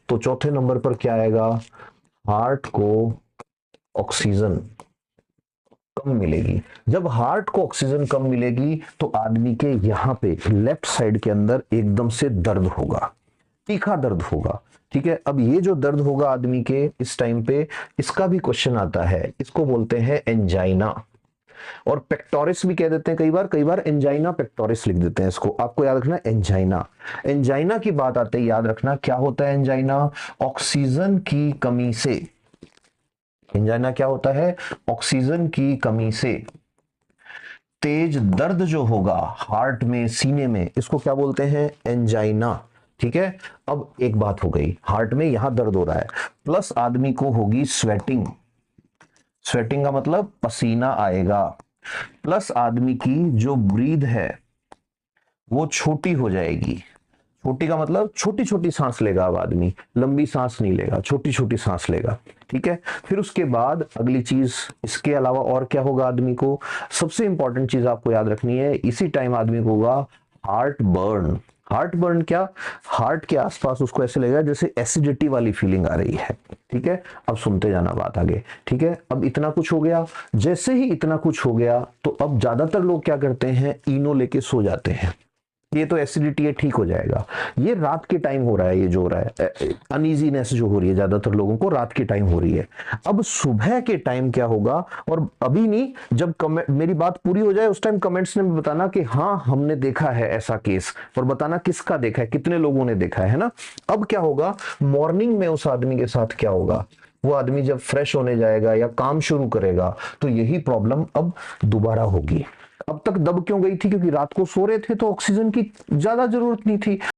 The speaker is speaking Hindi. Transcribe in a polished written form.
तो चौथे नंबर पर क्या आएगा, हार्ट को ऑक्सीजन कम मिलेगी। जब हार्ट को ऑक्सीजन कम मिलेगी तो आदमी के यहां पे लेफ्ट साइड के अंदर एकदम से दर्द होगा, तीखा दर्द होगा। ठीक है, अब ये जो दर्द होगा आदमी के इस टाइम पे, इसका भी क्वेश्चन आता है, इसको बोलते हैं एंजाइना, और पेक्टोरिस भी कह देते हैं कई बार एंजाइना पेक्टोरिस लिख देते हैं इसको। आपको याद रखना एंजाइना। एंजाइना की बात आते ही याद रखना क्या होता है एंजाइना, ऑक्सीजन की कमी से। एंजाइना क्या होता है, ऑक्सीजन की कमी से तेज दर्द जो होगा हार्ट में, सीने में, इसको क्या बोलते हैं, एंजाइना। ठीक है, अब एक बात हो गई, हार्ट में यहां दर्द हो रहा है, प्लस आदमी को होगी स्वेटिंग। स्वेटिंग का मतलब पसीना आएगा, प्लस आदमी की जो ब्रीथ है वो छोटी हो जाएगी। छोटी का मतलब छोटी छोटी सांस लेगा, अब आदमी लंबी सांस नहीं लेगा, छोटी छोटी सांस लेगा। ठीक है, फिर उसके बाद अगली चीज, इसके अलावा और क्या होगा आदमी को, सबसे इंपॉर्टेंट चीज आपको याद रखनी है, इसी टाइम आदमी को होगा हार्ट बर्न। हार्ट बर्न क्या, हार्ट के आसपास उसको ऐसे लगेगा जैसे एसिडिटी वाली फीलिंग आ रही है। ठीक है, अब सुनते जाना बात आगे। ठीक है, अब इतना कुछ हो गया, जैसे ही इतना कुछ हो गया तो अब ज्यादातर लोग क्या करते हैं, इनो लेके सो जाते हैं, ये तो एसिडिटी है, ठीक हो जाएगा। ये रात के टाइम हो रहा है, ये जो हो रहा है अनइजीनेस जो हो रही है ज्यादातर लोगों को रात के टाइम हो रही है। अब सुबह के टाइम क्या होगा, और अभी नहीं, जब मेरी बात पूरी हो जाए उस टाइम कमेंट्स में बताना कि हाँ हमने देखा है ऐसा केस, और बताना किसका देखा है, कितने लोगों ने देखा है ना। अब क्या होगा, मॉर्निंग में उस आदमी के साथ क्या होगा, वो आदमी जब फ्रेश होने जाएगा या काम शुरू करेगा तो यही प्रॉब्लम अब दोबारा होगी। अब तक दब क्यों गई थी, क्योंकि रात को सो रहे थे तो ऑक्सीजन की ज्यादा जरूरत नहीं थी।